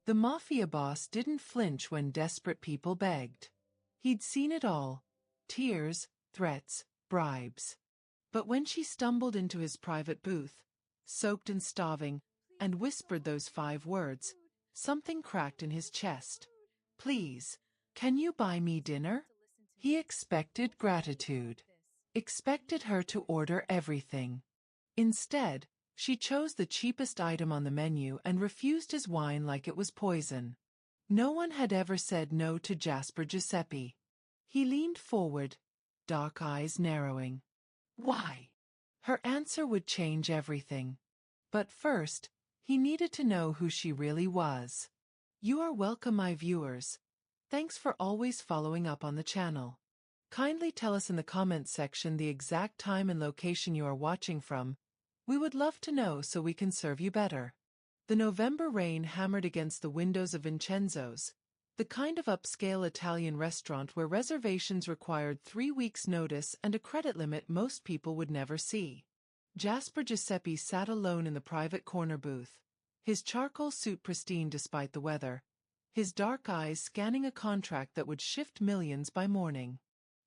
The Mafia Boss didn't flinch when desperate people begged. He'd seen it all: tears, threats, bribes. But when she stumbled into his private booth, soaked and starving, and whispered those 5 words, something cracked in his chest. "Please, can you buy me dinner?" He expected gratitude. Expected her to order everything. Instead, she chose the cheapest item on the menu and refused his wine like it was poison. No one had ever said no to Jasper Giuseppe. He leaned forward, dark eyes narrowing. Why? Her answer would change everything. But first, he needed to know who she really was. You are welcome, my viewers. Thanks for always following up on the channel. Kindly tell us in the comments section the exact time and location you are watching from. We would love to know so we can serve you better. The November rain hammered against the windows of Vincenzo's, the kind of upscale Italian restaurant where reservations required 3 weeks' notice and a credit limit most people would never see. Jasper Giuseppe sat alone in the private corner booth, his charcoal suit pristine despite the weather, his dark eyes scanning a contract that would shift millions by morning.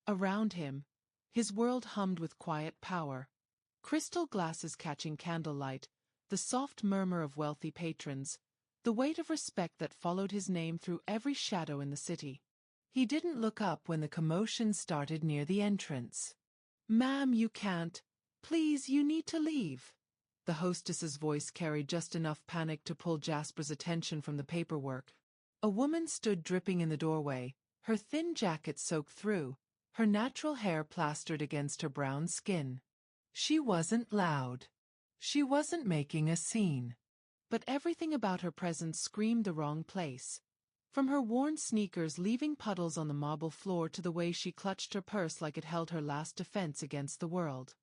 Around him, his world hummed with quiet power. Crystal glasses catching candlelight, the soft murmur of wealthy patrons, the weight of respect that followed his name through every shadow in the city. He didn't look up when the commotion started near the entrance. "Ma'am, you can't. Please, you need to leave." The hostess's voice carried just enough panic to pull Jasper's attention from the paperwork. A woman stood dripping in the doorway, her thin jacket soaked through, her natural hair plastered against her brown skin. She wasn't loud. She wasn't making a scene. But everything about her presence screamed the wrong place. From her worn sneakers leaving puddles on the marble floor to the way she clutched her purse like it held her last defense against the world.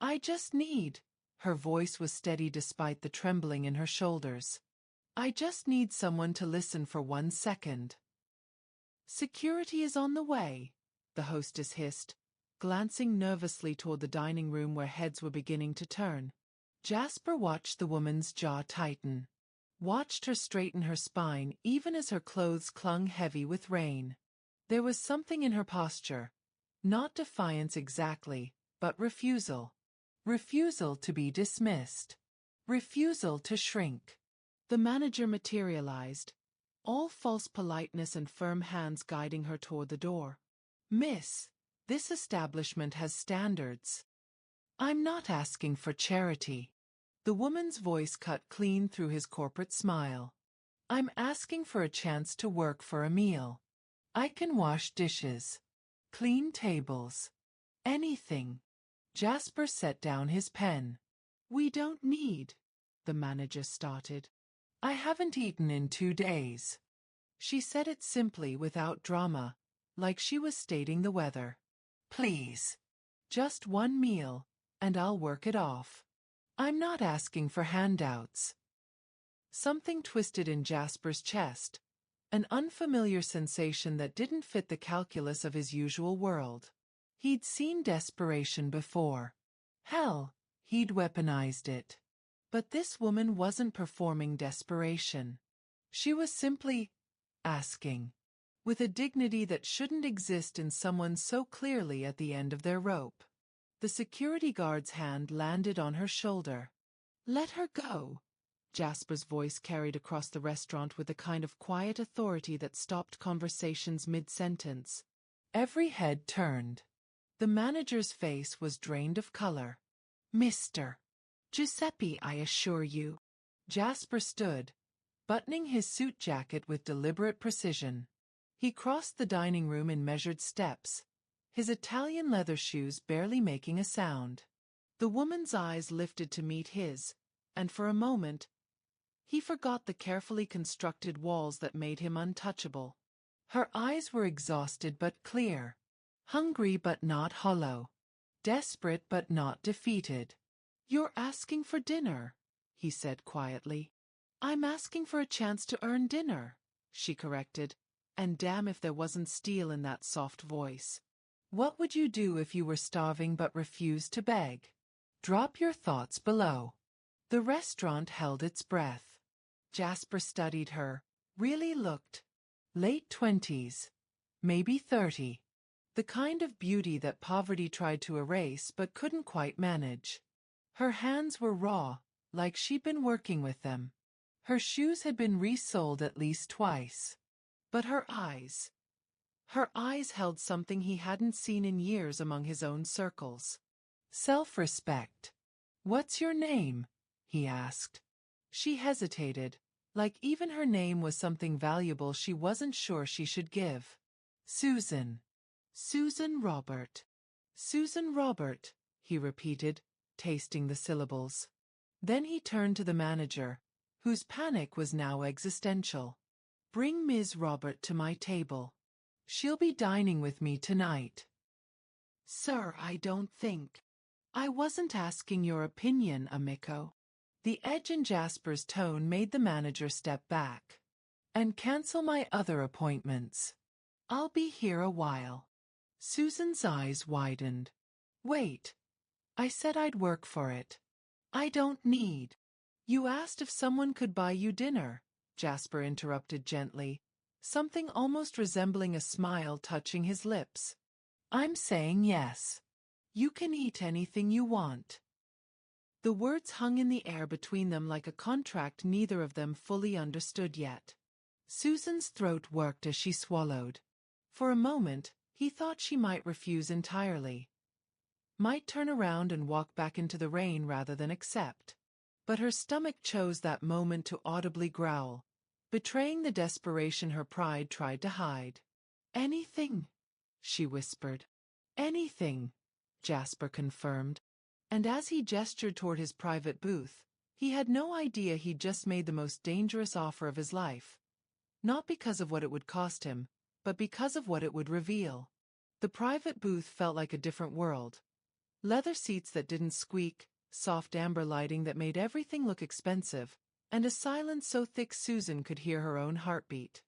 "I just need," her voice was steady despite the trembling in her shoulders. "I just need someone to listen for 1 second." "Security is on the way," the hostess hissed, glancing nervously toward the dining room where heads were beginning to turn. Jasper watched the woman's jaw tighten. Watched her straighten her spine even as her clothes clung heavy with rain. There was something in her posture. Not defiance exactly, but refusal. Refusal to be dismissed. Refusal to shrink. The manager materialized, all false politeness and firm hands guiding her toward the door. "Miss, this establishment has standards. I'm not asking for charity." The woman's voice cut clean through his corporate smile. "I'm asking for a chance to work for a meal. I can wash dishes, clean tables, anything." Jasper set down his pen. "We don't need," the manager started. "I haven't eaten in 2 days." She said it simply without drama, like she was stating the weather. "Please. Just 1 meal, and I'll work it off. I'm not asking for handouts." Something twisted in Jasper's chest, an unfamiliar sensation that didn't fit the calculus of his usual world. He'd seen desperation before. Hell, he'd weaponized it. But this woman wasn't performing desperation. She was simply asking, with a dignity that shouldn't exist in someone so clearly at the end of their rope. The security guard's hand landed on her shoulder. "Let her go." Jasper's voice carried across the restaurant with a kind of quiet authority that stopped conversations mid-sentence. Every head turned. The manager's face was drained of color. "Mr. Giuseppe, I assure you." Jasper stood, buttoning his suit jacket with deliberate precision. He crossed the dining room in measured steps, his Italian leather shoes barely making a sound. The woman's eyes lifted to meet his, and for a moment, he forgot the carefully constructed walls that made him untouchable. Her eyes were exhausted but clear, hungry but not hollow, desperate but not defeated. "You're asking for dinner," he said quietly. "I'm asking for a chance to earn dinner," she corrected, and damn if there wasn't steel in that soft voice. What would you do if you were starving but refused to beg? Drop your thoughts below. The restaurant held its breath. Jasper studied her, really looked late 20s, maybe 30. The kind of beauty that poverty tried to erase but couldn't quite manage. Her hands were raw, like she'd been working with them. Her shoes had been resoled at least twice. But her eyes held something he hadn't seen in years among his own circles. Self-respect. "What's your name?" he asked. She hesitated, like even her name was something valuable she wasn't sure she should give. "Susan. Susan Robert." "Susan Robert," he repeated, tasting the syllables. Then he turned to the manager, whose panic was now existential. "Bring Ms. Robert to my table. She'll be dining with me tonight." "Sir, I don't think." "I wasn't asking your opinion, amico." The edge in Jasper's tone made the manager step back. "And cancel my other appointments. I'll be here a while." Susan's eyes widened. "Wait. I said I'd work for it. I don't need." "You asked if someone could buy you dinner," Jasper interrupted gently, something almost resembling a smile touching his lips. "I'm saying yes. You can eat anything you want." The words hung in the air between them like a contract neither of them fully understood yet. Susan's throat worked as she swallowed. For a moment, he thought she might refuse entirely. Might turn around and walk back into the rain rather than accept. But her stomach chose that moment to audibly growl, betraying the desperation her pride tried to hide. "Anything," she whispered. "Anything," Jasper confirmed. And as he gestured toward his private booth, he had no idea he'd just made the most dangerous offer of his life. Not because of what it would cost him, but because of what it would reveal. The private booth felt like a different world. Leather seats that didn't squeak, soft amber lighting that made everything look expensive, and a silence so thick Susan could hear her own heartbeat.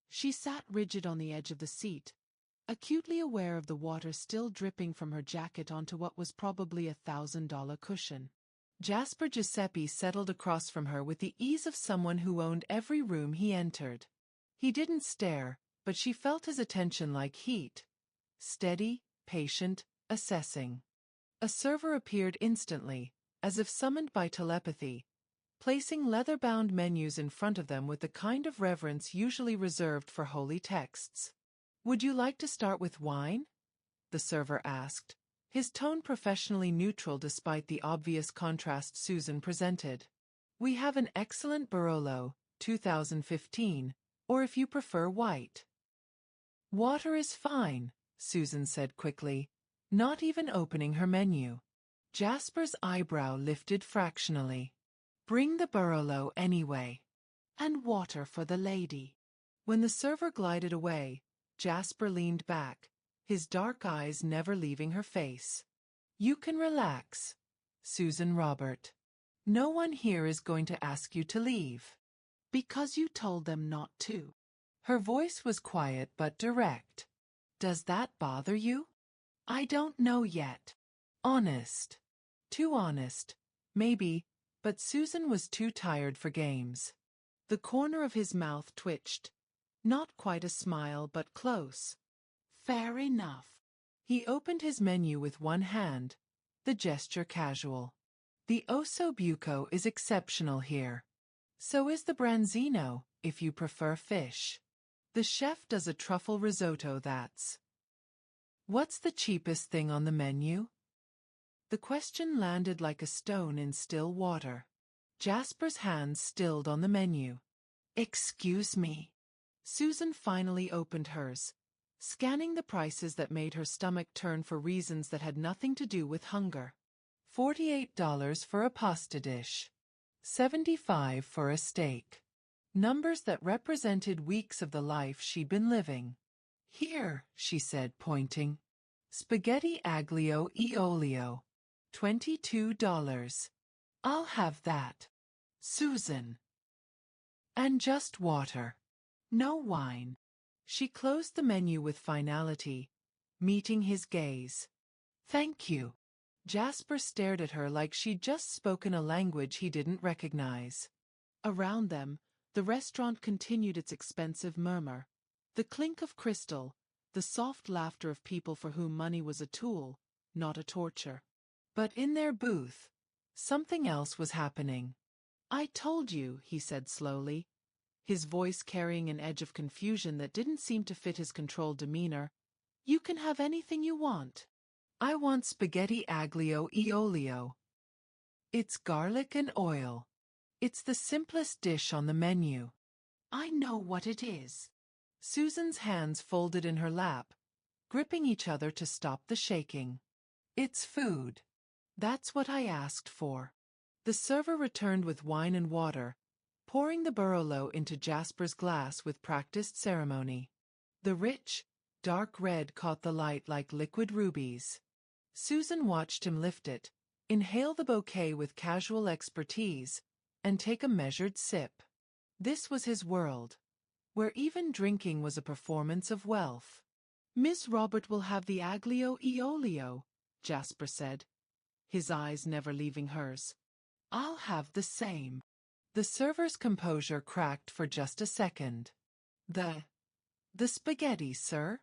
She sat rigid on the edge of the seat, acutely aware of the water still dripping from her jacket onto what was probably $1,000 cushion. Jasper Giuseppe settled across from her with the ease of someone who owned every room he entered. He didn't stare, but she felt his attention like heat. Steady, patient, assessing. A server appeared instantly, as if summoned by telepathy, placing leather-bound menus in front of them with the kind of reverence usually reserved for holy texts. "Would you like to start with wine?" the server asked, his tone professionally neutral despite the obvious contrast Susan presented. "We have an excellent Barolo, 2015, or if you prefer white." "Water is fine," Susan said quickly, not even opening her menu. Jasper's eyebrow lifted fractionally. "Bring the Barolo anyway. And water for the lady." When the server glided away, Jasper leaned back, his dark eyes never leaving her face. "You can relax, Susan Robert. No one here is going to ask you to leave. Because you told them not to." Her voice was quiet but direct. "Does that bother you?" "I don't know yet." Honest. Too honest, maybe, but Susan was too tired for games. The corner of his mouth twitched. Not quite a smile, but close. "Fair enough." He opened his menu with one hand, the gesture casual. "The osso buco is exceptional here. So is the branzino, if you prefer fish. The chef does a truffle risotto that's." "What's the cheapest thing on the menu?" The question landed like a stone in still water. Jasper's hands stilled on the menu. "Excuse me." Susan finally opened hers, scanning the prices that made her stomach turn for reasons that had nothing to do with hunger. $48 for a pasta dish. $75 for a steak. Numbers that represented weeks of the life she'd been living. "Here," she said, pointing. "Spaghetti aglio e olio. $22. I'll have that." "Susan." "And just water. No wine." She closed the menu with finality, meeting his gaze. "Thank you." Jasper stared at her like she'd just spoken a language he didn't recognize. Around them, The restaurant continued its expensive murmur. The clink of crystal, the soft laughter of people for whom money was a tool, not a torture. But in their booth, something else was happening. "I told you," he said slowly, his voice carrying an edge of confusion that didn't seem to fit his controlled demeanor. "You can have anything you want. I want spaghetti aglio e olio. It's garlic and oil. It's the simplest dish on the menu." "I know what it is." Susan's hands folded in her lap, gripping each other to stop the shaking. "It's food. That's what I asked for." The server returned with wine and water, pouring the Barolo into Jasper's glass with practiced ceremony. The rich, dark red caught the light like liquid rubies. Susan watched him lift it, inhale the bouquet with casual expertise, and take a measured sip. This was his world, where even drinking was a performance of wealth. "Miss Robert will have the aglio e olio," Jasper said, his eyes never leaving hers. "I'll have the same." The server's composure cracked for just a second. The spaghetti, sir?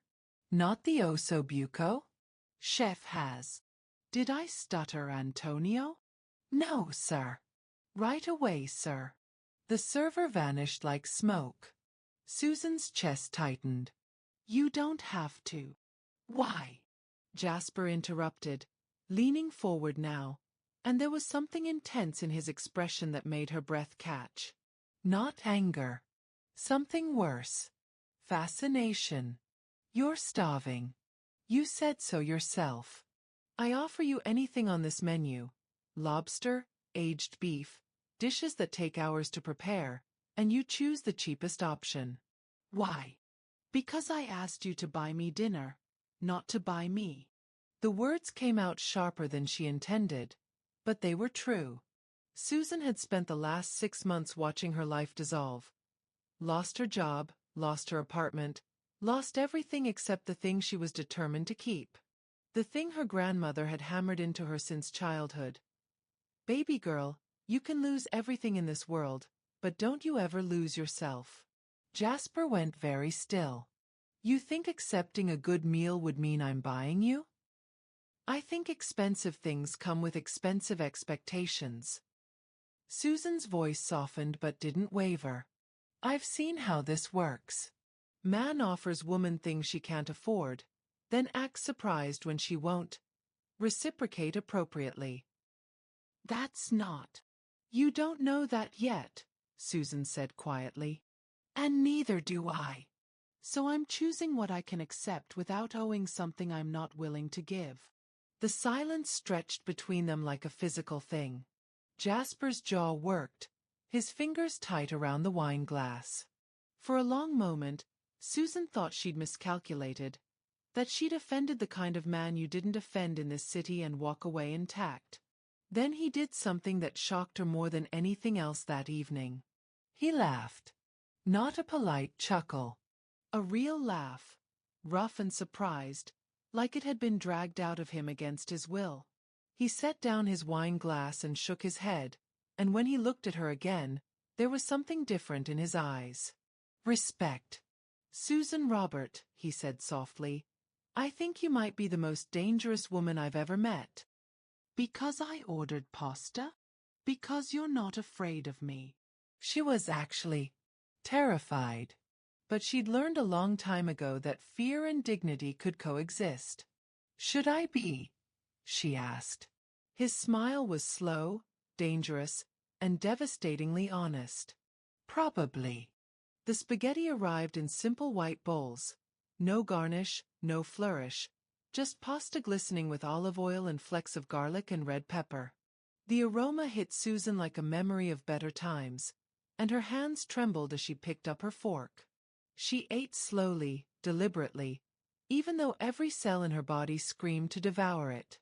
Not the osso buco? Chef has." "Did I stutter, Antonio?" "No, sir." "Right away, sir." The server vanished like smoke. Susan's chest tightened. "You don't have to." "Why?" Jasper interrupted, leaning forward now, and there was something intense in his expression that made her breath catch. Not anger. Something worse. Fascination. "You're starving. You said so yourself. I offer you anything on this menu: lobster, aged beef, dishes that take hours to prepare, and you choose the cheapest option." "Why?" "Because I asked you to buy me dinner, not to buy me." The words came out sharper than she intended, but they were true. Susan had spent the last 6 months watching her life dissolve. Lost her job, lost her apartment, lost everything except the thing she was determined to keep. The thing her grandmother had hammered into her since childhood. "Baby girl, you can lose everything in this world, but don't you ever lose yourself." Jasper went very still. "You think accepting a good meal would mean I'm buying you?" "I think expensive things come with expensive expectations." Susan's voice softened but didn't waver. "I've seen how this works. Man offers woman things she can't afford, then acts surprised when she won't reciprocate appropriately." "That's not." "You don't know that yet," Susan said quietly. "And neither do I. So I'm choosing what I can accept without owing something I'm not willing to give." The silence stretched between them like a physical thing. Jasper's jaw worked, his fingers tight around the wine glass. For a long moment, Susan thought she'd miscalculated, that she'd offended the kind of man you didn't offend in this city and walk away intact. Then he did something that shocked her more than anything else that evening. He laughed. Not a polite chuckle. A real laugh, rough and surprised, like it had been dragged out of him against his will. He set down his wine glass and shook his head, and when he looked at her again, there was something different in his eyes. "Respect. Susan Robert," he said softly, "I think you might be the most dangerous woman I've ever met." "Because I ordered pasta? Because you're not afraid of me?" She was actually terrified. But she'd learned a long time ago that fear and dignity could coexist. "Should I be?" she asked. His smile was slow, dangerous, and devastatingly honest. "Probably." The spaghetti arrived in simple white bowls. No garnish, no flourish, just pasta glistening with olive oil and flecks of garlic and red pepper. The aroma hit Susan like a memory of better times, and her hands trembled as she picked up her fork. She ate slowly, deliberately, even though every cell in her body screamed to devour it.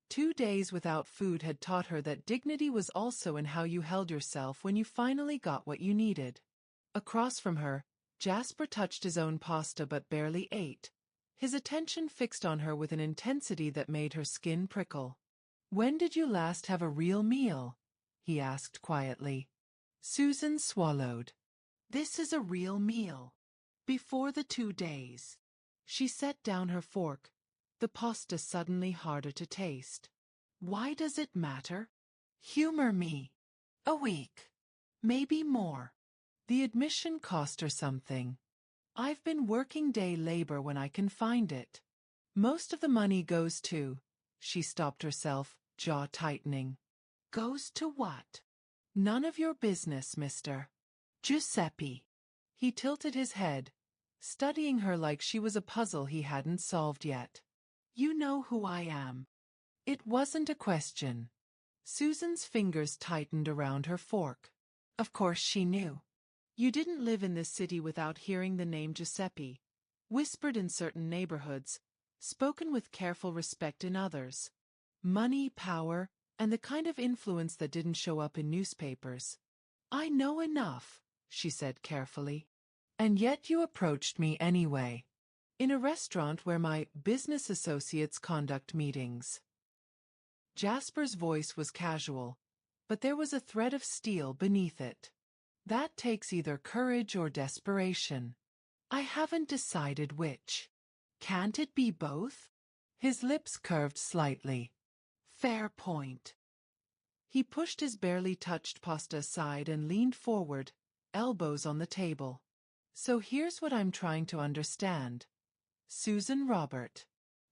2 days without food had taught her that dignity was also in how you held yourself when you finally got what you needed. Across from her, Jasper touched his own pasta but barely ate, his attention fixed on her with an intensity that made her skin prickle. "When did you last have a real meal?" he asked quietly. Susan swallowed. This is a real meal. Before the 2 days. She set down her fork, the pasta suddenly harder to taste. Why does it matter? Humor me. A week. Maybe more. The admission cost her something. I've been working day labor when I can find it. Most of the money goes to, she stopped herself, jaw tightening. Goes to what? None of your business, Mr. Giuseppe. He tilted his head, studying her like she was a puzzle he hadn't solved yet. You know who I am. It wasn't a question. Susan's fingers tightened around her fork. Of course she knew. You didn't live in this city without hearing the name Giuseppe, whispered in certain neighborhoods, spoken with careful respect in others. Money, power, and the kind of influence that didn't show up in newspapers. I know enough, she said carefully. And yet you approached me anyway. In a restaurant where my business associates conduct meetings. Jasper's voice was casual, but there was a thread of steel beneath it. That takes either courage or desperation. I haven't decided which. Can't it be both? His lips curved slightly. Fair point. He pushed his barely touched pasta aside and leaned forward, elbows on the table. So here's what I'm trying to understand. Susan Robert.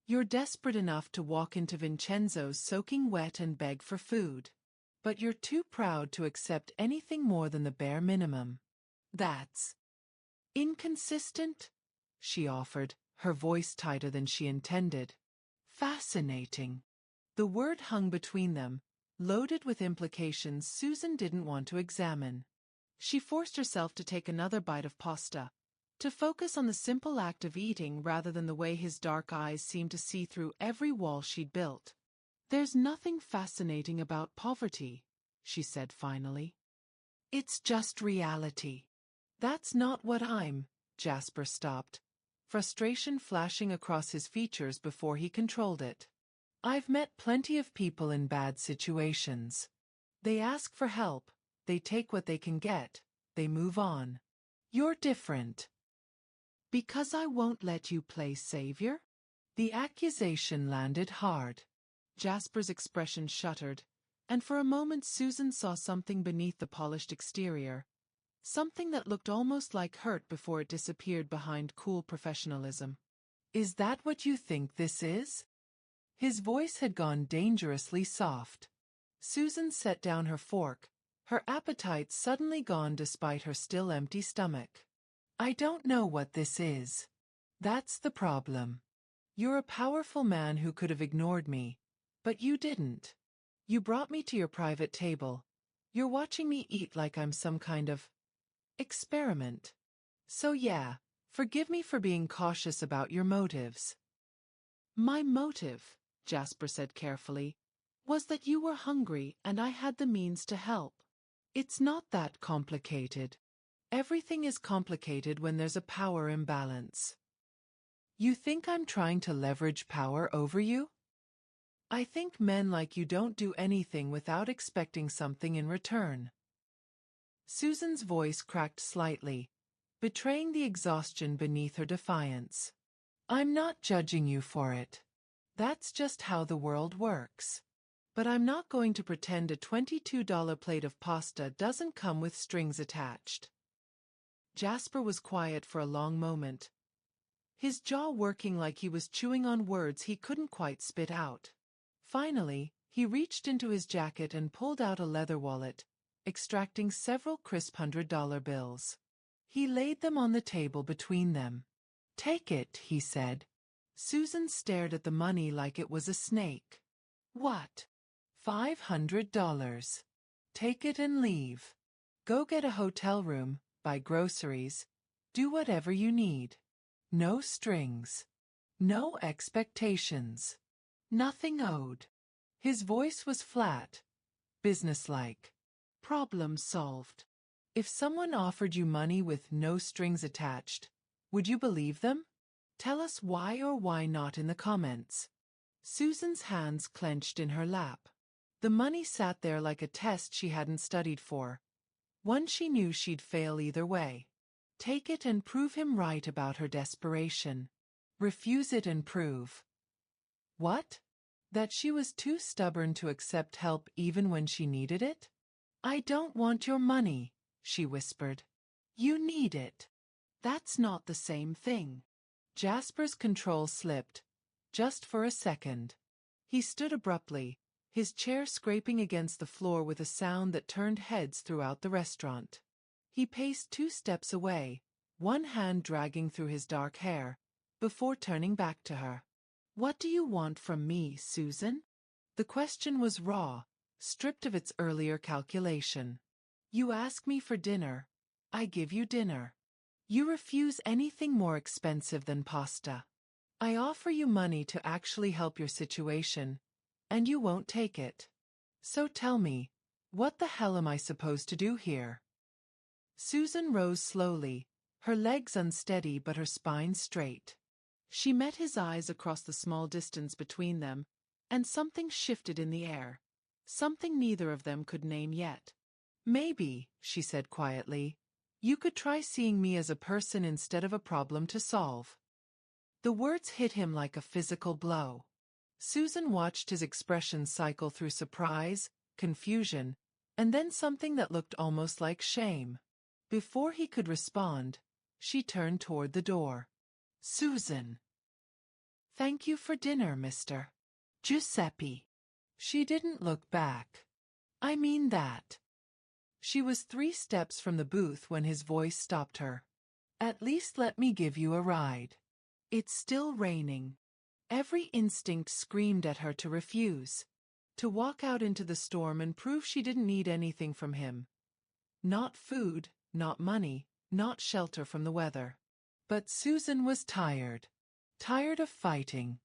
You're desperate enough to walk into Vincenzo's soaking wet and beg for food. But you're too proud to accept anything more than the bare minimum. That's inconsistent, she offered, her voice tighter than she intended. Fascinating. The word hung between them, loaded with implications Susan didn't want to examine. She forced herself to take another bite of pasta, to focus on the simple act of eating rather than the way his dark eyes seemed to see through every wall she'd built. There's nothing fascinating about poverty, she said finally. It's just reality. That's not what Jasper stopped, frustration flashing across his features before he controlled it. I've met plenty of people in bad situations. They ask for help, they take what they can get, they move on. You're different. Because I won't let you play savior? The accusation landed hard. Jasper's expression shuttered, and for a moment Susan saw something beneath the polished exterior, something that looked almost like hurt before it disappeared behind cool professionalism. Is that what you think this is? His voice had gone dangerously soft. Susan set down her fork, her appetite suddenly gone despite her still empty stomach. I don't know what this is. That's the problem. You're a powerful man who could have ignored me, but you didn't. You brought me to your private table. You're watching me eat like I'm some kind of experiment. So yeah, forgive me for being cautious about your motives. My motive, Jasper said carefully, was that you were hungry and I had the means to help. It's not that complicated. Everything is complicated when there's a power imbalance. You think I'm trying to leverage power over you? I think men like you don't do anything without expecting something in return. Susan's voice cracked slightly, betraying the exhaustion beneath her defiance. I'm not judging you for it. That's just how the world works. But I'm not going to pretend a $22 plate of pasta doesn't come with strings attached. Jasper was quiet for a long moment, his jaw working like he was chewing on words he couldn't quite spit out. Finally, he reached into his jacket and pulled out a leather wallet, extracting several crisp $100 bills. He laid them on the table between them. Take it, he said. Susan stared at the money like it was a snake. What? $500. Take it and leave. Go get a hotel room, buy groceries, do whatever you need. No strings. No expectations. Nothing owed. His voice was flat, businesslike. Problem solved. If someone offered you money with no strings attached, would you believe them? Tell us why or why not in the comments. Susan's hands clenched in her lap. The money sat there like a test she hadn't studied for, One she knew she'd fail either way. Take it and prove him right about her desperation. Refuse it and prove. What? That she was too stubborn to accept help even when she needed it? I don't want your money, she whispered. You need it. That's not the same thing. Jasper's control slipped, just for a second. He stood abruptly, his chair scraping against the floor with a sound that turned heads throughout the restaurant. He paced 2 steps away, one hand dragging through his dark hair, before turning back to her. What do you want from me, Susan? The question was raw, stripped of its earlier calculation. You ask me for dinner, I give you dinner. You refuse anything more expensive than pasta. I offer you money to actually help your situation, and you won't take it. So tell me, what the hell am I supposed to do here? Susan rose slowly, her legs unsteady but her spine straight. She met his eyes across the small distance between them, and something shifted in the air, something neither of them could name yet. Maybe, she said quietly, you could try seeing me as a person instead of a problem to solve. The words hit him like a physical blow. Susan watched his expression cycle through surprise, confusion, and then something that looked almost like shame. Before he could respond, she turned toward the door. Susan. Thank you for dinner, Mr. Giuseppe. She didn't look back. I mean that. She was 3 steps from the booth when his voice stopped her. At least let me give you a ride. It's still raining. Every instinct screamed at her to refuse. To walk out into the storm and prove she didn't need anything from him. Not food, not money, not shelter from the weather. But Susan was tired. Tired of fighting.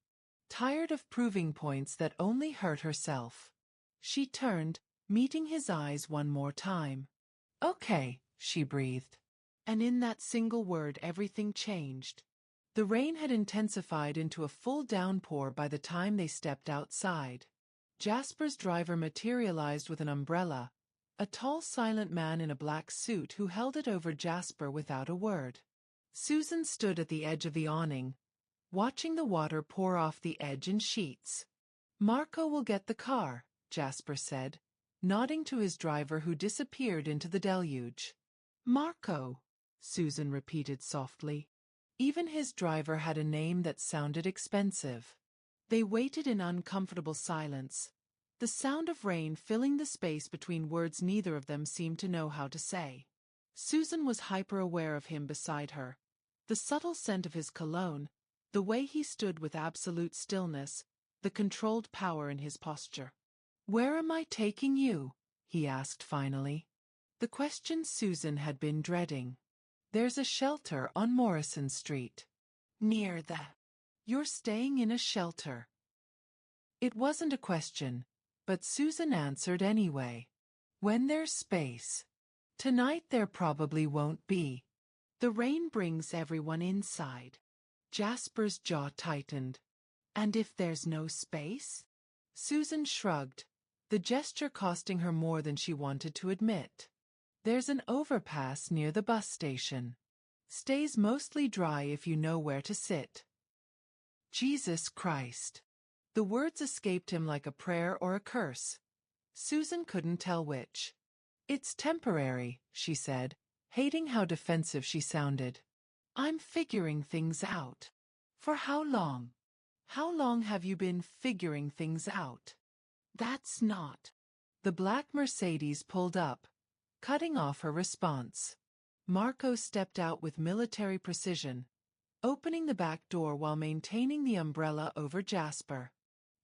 Tired of proving points that only hurt herself. She turned, meeting his eyes one more time. Okay, she breathed. And in that single word everything changed. The rain had intensified into a full downpour by the time they stepped outside. Jasper's driver materialized with an umbrella, a tall silent man in a black suit who held it over Jasper without a word. Susan stood at the edge of the awning, watching the water pour off the edge in sheets. Marco will get the car, Jasper said, nodding to his driver who disappeared into the deluge. Marco, Susan repeated softly. Even his driver had a name that sounded expensive. They waited in uncomfortable silence, the sound of rain filling the space between words neither of them seemed to know how to say. Susan was hyper-aware of him beside her. The subtle scent of his cologne, the way he stood with absolute stillness, the controlled power in his posture. Where am I taking you? He asked finally. The question Susan had been dreading. There's a shelter on Morrison Street. Near the... You're staying in a shelter. It wasn't a question, but Susan answered anyway. When there's space. Tonight there probably won't be. The rain brings everyone inside. Jasper's jaw tightened. And if there's no space? Susan shrugged, the gesture costing her more than she wanted to admit. There's an overpass near the bus station. Stays mostly dry if you know where to sit. Jesus Christ. The words escaped him like a prayer or a curse. Susan couldn't tell which. It's temporary, she said, hating how defensive she sounded. I'm figuring things out. For how long? How long have you been figuring things out? That's not. The black Mercedes pulled up, cutting off her response. Marco stepped out with military precision, opening the back door while maintaining the umbrella over Jasper.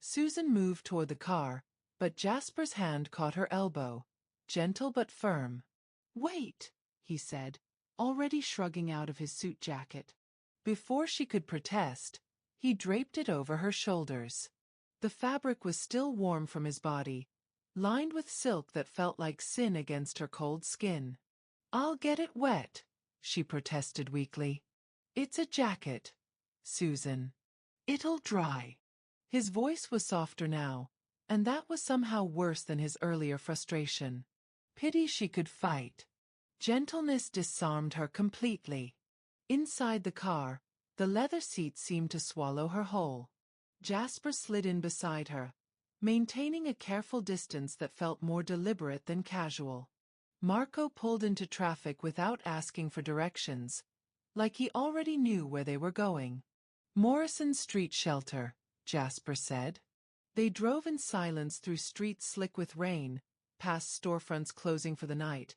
Susan moved toward the car, but Jasper's hand caught her elbow, gentle but firm. Wait, he said, already shrugging out of his suit jacket. Before she could protest, he draped it over her shoulders. The fabric was still warm from his body, lined with silk that felt like sin against her cold skin. I'll get it wet, she protested weakly. It's a jacket, Susan. It'll dry. His voice was softer now, and that was somehow worse than his earlier frustration. Pity she could fight. Gentleness disarmed her completely. Inside the car, the leather seat seemed to swallow her whole. Jasper slid in beside her, maintaining a careful distance that felt more deliberate than casual. Marco pulled into traffic without asking for directions, like he already knew where they were going. Morrison Street Shelter, Jasper said. They drove in silence through streets slick with rain, past storefronts closing for the night,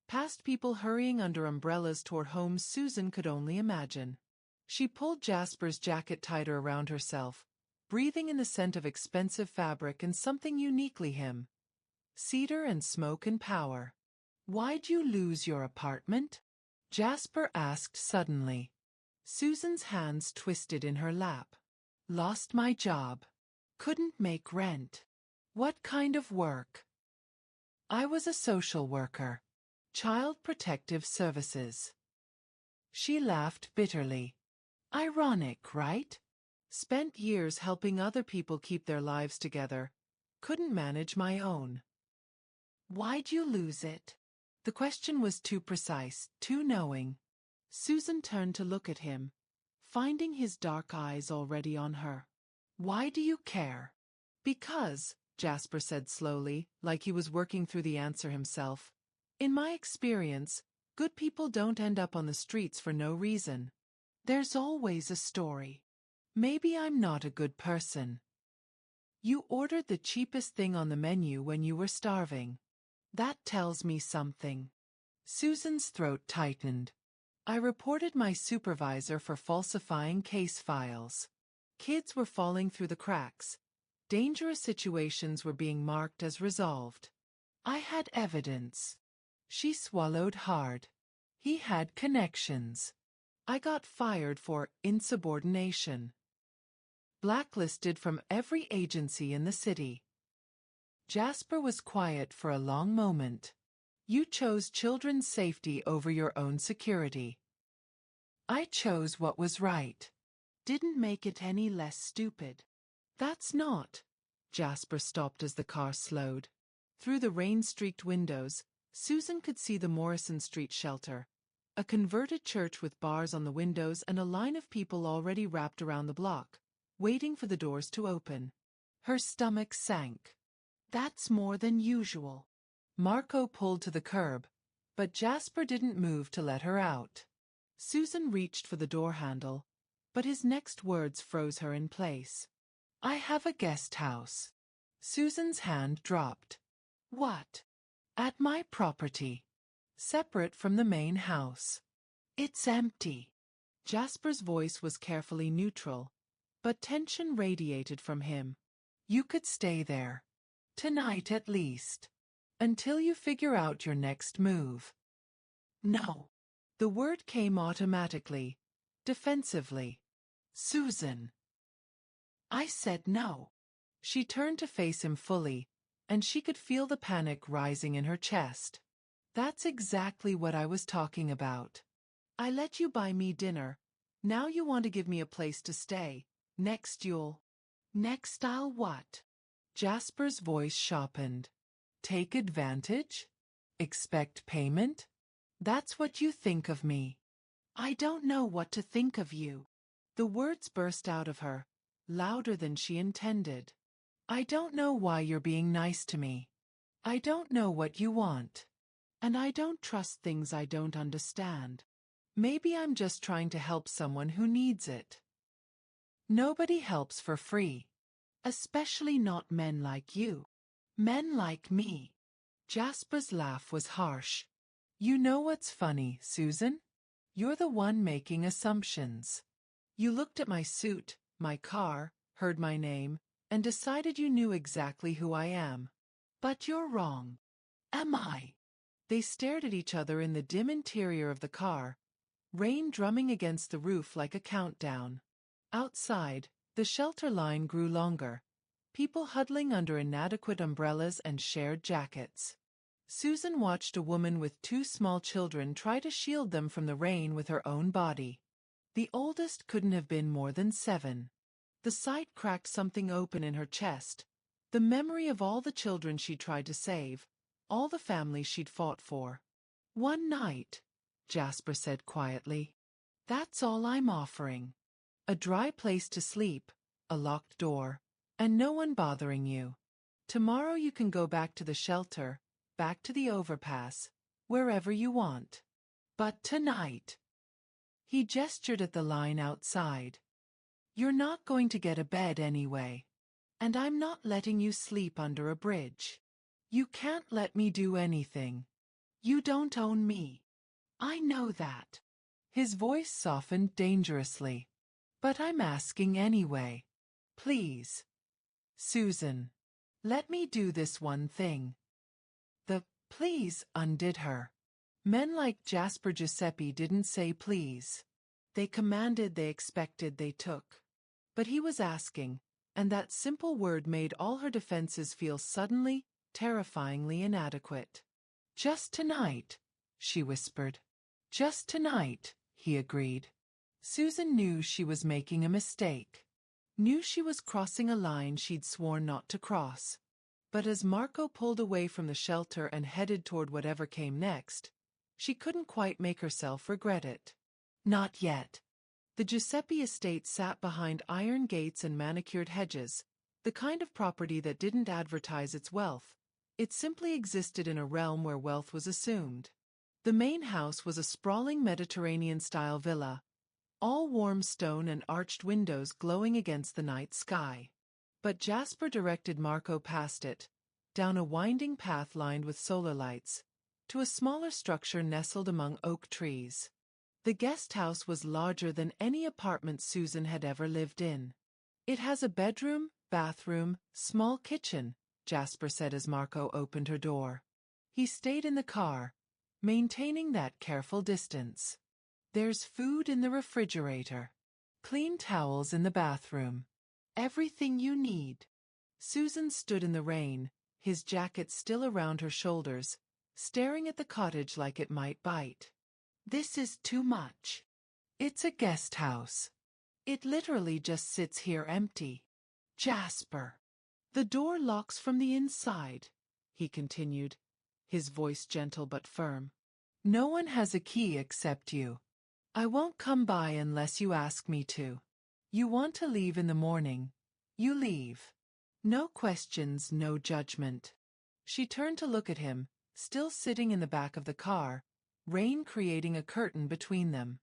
past people hurrying under umbrellas toward homes Susan could only imagine. She pulled Jasper's jacket tighter around herself, breathing in the scent of expensive fabric and something uniquely him. Cedar and smoke and power. "Why'd you lose your apartment?" Jasper asked suddenly. Susan's hands twisted in her lap. "Lost my job. Couldn't make rent." "What kind of work?" "I was a social worker. Child Protective Services." She laughed bitterly. Ironic, right? Spent years helping other people keep their lives together. Couldn't manage my own. "Why'd you lose it?" The question was too precise, too knowing. Susan turned to look at him, finding his dark eyes already on her. "Why do you care?" "Because," Jasper said slowly, like he was working through the answer himself, "in my experience, good people don't end up on the streets for no reason. There's always a story. Maybe I'm not a good person. You ordered the cheapest thing on the menu when you were starving. That tells me something." Susan's throat tightened. "I reported my supervisor for falsifying case files. Kids were falling through the cracks. Dangerous situations were being marked as resolved. I had evidence." She swallowed hard. "He had connections. I got fired for insubordination. Blacklisted from every agency in the city." Jasper was quiet for a long moment. "You chose children's safety over your own security." "I chose what was right. Didn't make it any less stupid." "That's not." Jasper stopped as the car slowed. Through the rain-streaked windows, Susan could see the Morrison Street Shelter, a converted church with bars on the windows and a line of people already wrapped around the block, waiting for the doors to open. Her stomach sank. "That's more than usual." Marco pulled to the curb, but Jasper didn't move to let her out. Susan reached for the door handle, but his next words froze her in place. "I have a guest house." Susan's hand dropped. "What?" "At my property. Separate from the main house. It's empty." Jasper's voice was carefully neutral, but tension radiated from him. "You could stay there. Tonight at least. Until you figure out your next move." "No." The word came automatically, defensively. "Susan." "I said no." She turned to face him fully, and she could feel the panic rising in her chest. "That's exactly what I was talking about. I let you buy me dinner. Now you want to give me a place to stay. Next I'll what?" Jasper's voice sharpened. "Take advantage? Expect payment? That's what you think of me." "I don't know what to think of you." The words burst out of her, louder than she intended. "I don't know why you're being nice to me. I don't know what you want. And I don't trust things I don't understand. Maybe I'm just trying to help someone who needs it. Nobody helps for free. Especially not men like you. Men like me." Jasper's laugh was harsh. "You know what's funny, Susan? You're the one making assumptions. You looked at my suit, my car, heard my name, and decided you knew exactly who I am. But you're wrong." "Am I?" They stared at each other in the dim interior of the car, rain drumming against the roof like a countdown. Outside, the shelter line grew longer, people huddling under inadequate umbrellas and shared jackets. Susan watched a woman with two small children try to shield them from the rain with her own body. The oldest couldn't have been more than 7. The sight cracked something open in her chest, the memory of all the children she'd tried to save, all the families she'd fought for. One night, Jasper said quietly. That's all I'm offering. A dry place to sleep, a locked door, and no one bothering you. Tomorrow you can go back to the shelter, back to the overpass, wherever you want. But tonight. He gestured at the line outside. You're not going to get a bed anyway. And I'm not letting you sleep under a bridge. You can't let me do anything. You don't own me. I know that. His voice softened dangerously. But I'm asking anyway. Please. Susan. Let me do this one thing. The please undid her. Men like Jasper Giuseppe didn't say please. They commanded, they expected, they took. But he was asking, and that simple word made all her defenses feel suddenly, terrifyingly inadequate. Just tonight, she whispered. Just tonight, he agreed. Susan knew she was making a mistake. Knew she was crossing a line she'd sworn not to cross. But as Marco pulled away from the shelter and headed toward whatever came next, she couldn't quite make herself regret it. Not yet. The Giuseppe estate sat behind iron gates and manicured hedges, the kind of property that didn't advertise its wealth. It simply existed in a realm where wealth was assumed. The main house was a sprawling Mediterranean-style villa, all warm stone and arched windows glowing against the night sky. But Jasper directed Marco past it, down a winding path lined with solar lights, to a smaller structure nestled among oak trees. The guest house was larger than any apartment Susan had ever lived in. It has a bedroom, bathroom, small kitchen, Jasper said as Marco opened her door. He stayed in the car, maintaining that careful distance. There's food in the refrigerator. Clean towels in the bathroom. Everything you need. Susan stood in the rain, his jacket still around her shoulders, staring at the cottage like it might bite. This is too much. It's a guest house. It literally just sits here empty. Jasper. The door locks from the inside, he continued, his voice gentle but firm. No one has a key except you. I won't come by unless you ask me to. You want to leave in the morning. You leave. No questions, no judgment. She turned to look at him, still sitting in the back of the car, rain creating a curtain between them.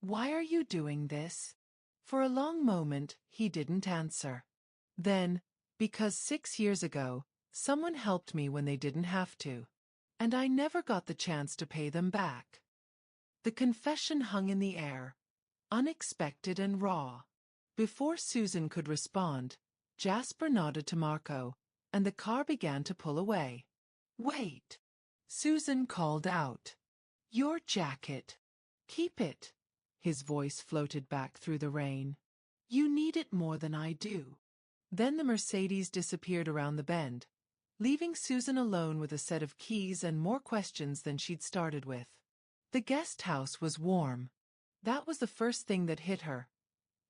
Why are you doing this? For a long moment, he didn't answer. Then, because 6 years ago, someone helped me when they didn't have to. And I never got the chance to pay them back. The confession hung in the air, unexpected and raw. Before Susan could respond, Jasper nodded to Marco, and the car began to pull away. Wait! Susan called out. Your jacket. Keep it. His voice floated back through the rain. You need it more than I do. Then the Mercedes disappeared around the bend, leaving Susan alone with a set of keys and more questions than she'd started with. The guest house was warm. That was the first thing that hit her.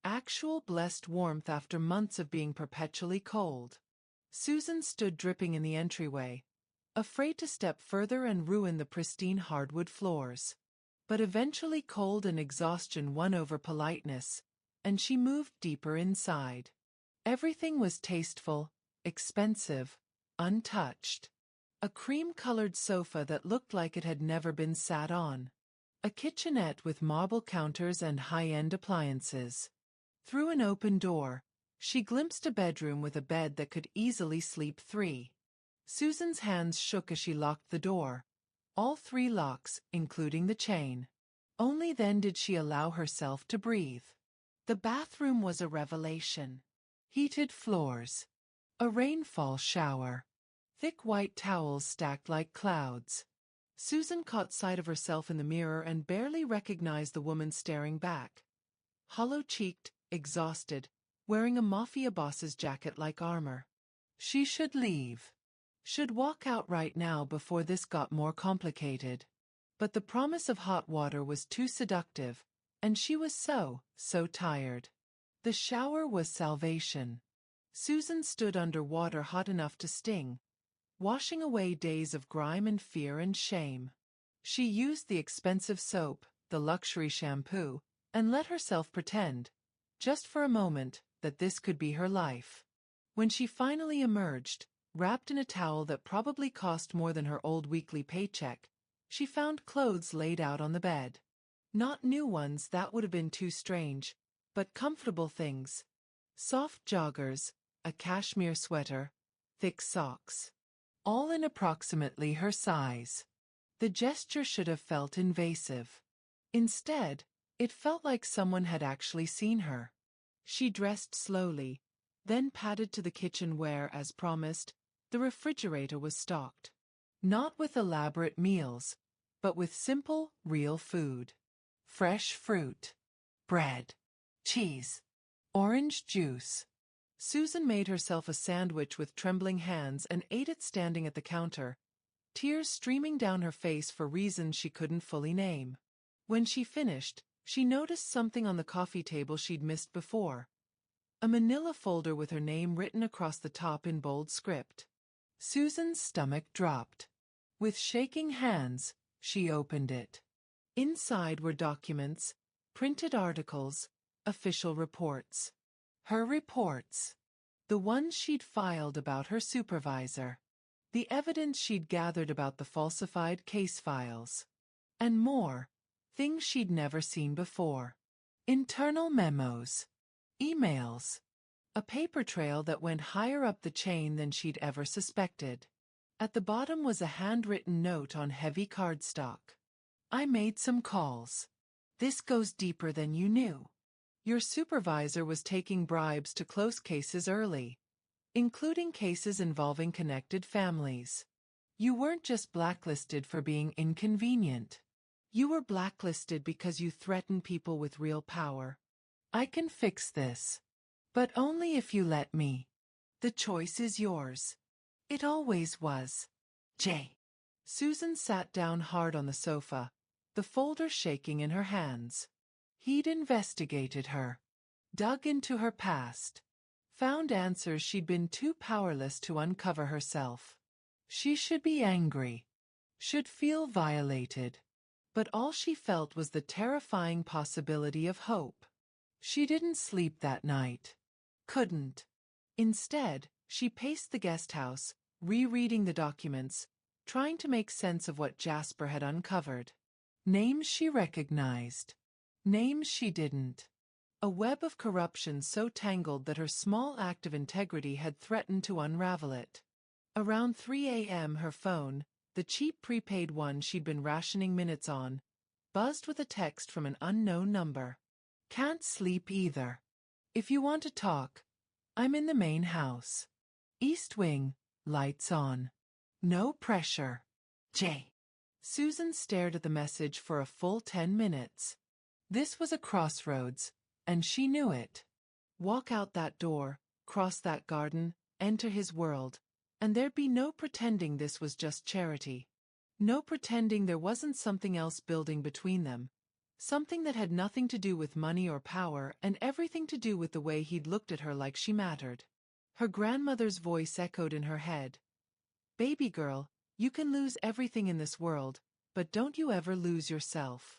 Actual blessed warmth after months of being perpetually cold. Susan stood dripping in the entryway, afraid to step further and ruin the pristine hardwood floors. But eventually cold and exhaustion won over politeness, and she moved deeper inside. Everything was tasteful, expensive, untouched. A cream-colored sofa that looked like it had never been sat on. A kitchenette with marble counters and high-end appliances. Through an open door, she glimpsed a bedroom with a bed that could easily sleep 3. Susan's hands shook as she locked the door. All 3 locks, including the chain. Only then did she allow herself to breathe. The bathroom was a revelation. Heated floors. A rainfall shower. Thick white towels stacked like clouds. Susan caught sight of herself in the mirror and barely recognized the woman staring back. Hollow-cheeked, exhausted, wearing a Mafia Boss's jacket like armor. She should leave. Should walk out right now before this got more complicated. But the promise of hot water was too seductive, and she was so tired. The shower was salvation. Susan stood under water hot enough to sting, washing away days of grime and fear and shame. She used the expensive soap, the luxury shampoo, and let herself pretend, just for a moment, that this could be her life. When she finally emerged, wrapped in a towel that probably cost more than her old weekly paycheck, she found clothes laid out on the bed. Not new ones, that would have been too strange, but comfortable things. Soft joggers, a cashmere sweater, thick socks. All in approximately her size. The gesture should have felt invasive. Instead, it felt like someone had actually seen her. She dressed slowly, then padded to the kitchen where, as promised, the refrigerator was stocked. Not with elaborate meals, but with simple, real food. Fresh fruit, bread, cheese, orange juice. Susan made herself a sandwich with trembling hands and ate it standing at the counter, tears streaming down her face for reasons she couldn't fully name. When she finished, she noticed something on the coffee table she'd missed before. A manila folder with her name written across the top in bold script. Susan's stomach dropped. With shaking hands, she opened it. Inside were documents, printed articles, official reports. Her reports. The ones she'd filed about her supervisor. The evidence she'd gathered about the falsified case files. And more. Things she'd never seen before. Internal memos. Emails. A paper trail that went higher up the chain than she'd ever suspected. At the bottom was a handwritten note on heavy cardstock. I made some calls. This goes deeper than you knew. Your supervisor was taking bribes to close cases early, including cases involving connected families. You weren't just blacklisted for being inconvenient. You were blacklisted because you threatened people with real power. I can fix this. But only if you let me. The choice is yours. It always was. J. Susan sat down hard on the sofa, the folder shaking in her hands. He'd investigated her. Dug into her past. Found answers she'd been too powerless to uncover herself. She should be angry. Should feel violated. But all she felt was the terrifying possibility of hope. She didn't sleep that night. Couldn't. Instead, she paced the guest house, rereading the documents, trying to make sense of what Jasper had uncovered. Names she recognized. Names she didn't. A web of corruption so tangled that her small act of integrity had threatened to unravel it. Around 3 a.m. her phone, the cheap prepaid one she'd been rationing minutes on, buzzed with a text from an unknown number. Can't sleep either. If you want to talk, I'm in the main house. East wing, lights on. No pressure. J. Susan stared at the message for a full 10 minutes. This was a crossroads, and she knew it. Walk out that door, cross that garden, enter his world, and there'd be no pretending this was just charity. No pretending there wasn't something else building between them. Something that had nothing to do with money or power and everything to do with the way he'd looked at her like she mattered. Her grandmother's voice echoed in her head. Baby girl, you can lose everything in this world, but don't you ever lose yourself.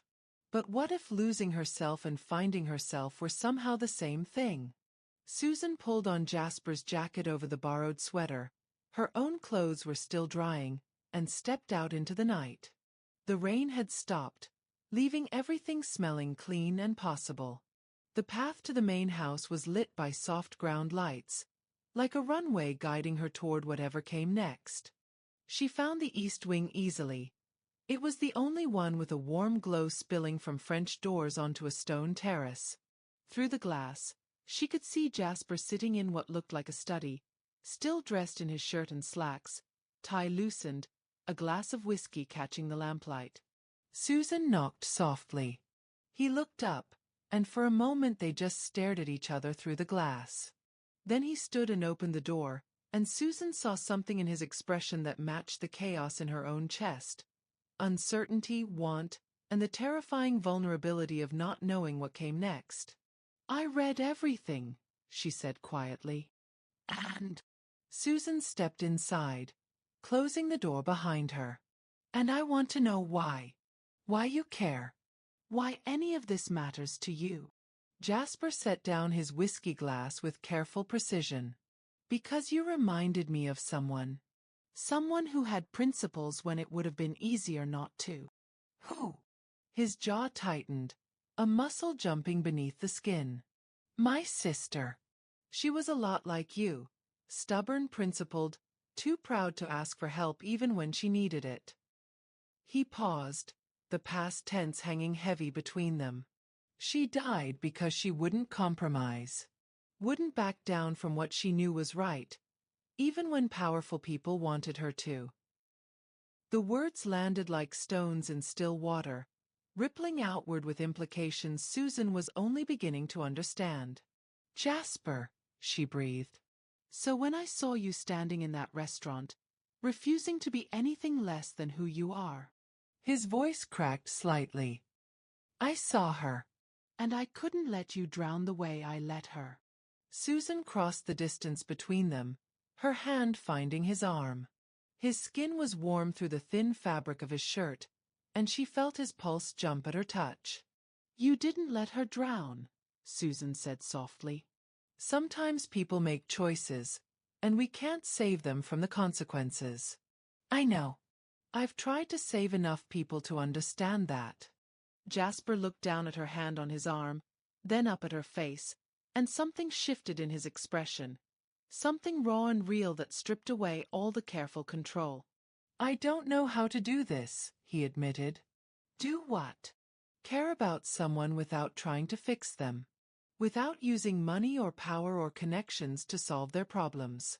But what if losing herself and finding herself were somehow the same thing? Susan pulled on Jasper's jacket over the borrowed sweater. Her own clothes were still drying, and stepped out into the night. The rain had stopped, leaving everything smelling clean and possible. The path to the main house was lit by soft ground lights, like a runway guiding her toward whatever came next. She found the east wing easily. It was the only one with a warm glow spilling from French doors onto a stone terrace. Through the glass, she could see Jasper sitting in what looked like a study, still dressed in his shirt and slacks, tie loosened, a glass of whiskey catching the lamplight. Susan knocked softly. He looked up, and for a moment they just stared at each other through the glass. Then he stood and opened the door, and Susan saw something in his expression that matched the chaos in her own chest. Uncertainty, want, and the terrifying vulnerability of not knowing what came next. I read everything, she said quietly. And Susan stepped inside, closing the door behind her. And I want to know why. Why you care. Why any of this matters to you. Jasper set down his whiskey glass with careful precision. Because you reminded me of someone. Someone who had principles when it would have been easier not to. Who? His jaw tightened, a muscle jumping beneath the skin. My sister. She was a lot like you. Stubborn, principled, too proud to ask for help even when she needed it. He paused, the past tense hanging heavy between them. She died because she wouldn't compromise. Wouldn't back down from what she knew was right, even when powerful people wanted her to. The words landed like stones in still water, rippling outward with implications Susan was only beginning to understand. Jasper, she breathed. So when I saw you standing in that restaurant, refusing to be anything less than who you are. His voice cracked slightly. I saw her. And I couldn't let you drown the way I let her. Susan crossed the distance between them, her hand finding his arm. His skin was warm through the thin fabric of his shirt, and she felt his pulse jump at her touch. You didn't let her drown, Susan said softly. Sometimes people make choices, and we can't save them from the consequences. I know. I've tried to save enough people to understand that. Jasper looked down at her hand on his arm, then up at her face, and something shifted in his expression. Something raw and real that stripped away all the careful control. I don't know how to do this, he admitted. Do what? Care about someone without trying to fix them. Without using money or power or connections to solve their problems.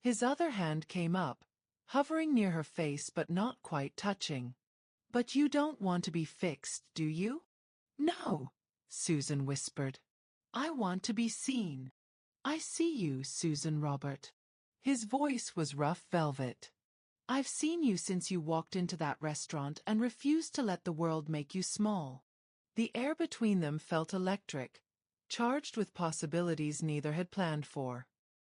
His other hand came up, hovering near her face but not quite touching. But you don't want to be fixed, do you? No, Susan whispered. I want to be seen. I see you, Susan Robert. His voice was rough velvet. I've seen you since you walked into that restaurant and refused to let the world make you small. The air between them felt electric, charged with possibilities neither had planned for.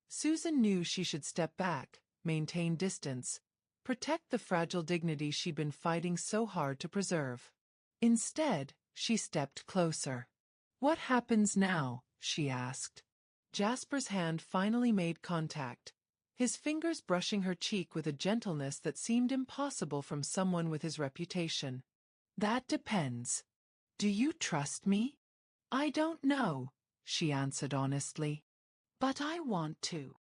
Susan knew she should step back, maintain distance, protect the fragile dignity she'd been fighting so hard to preserve. Instead, she stepped closer. What happens now? She asked. Jasper's hand finally made contact, his fingers brushing her cheek with a gentleness that seemed impossible from someone with his reputation. That depends. Do you trust me? I don't know, she answered honestly. But I want to.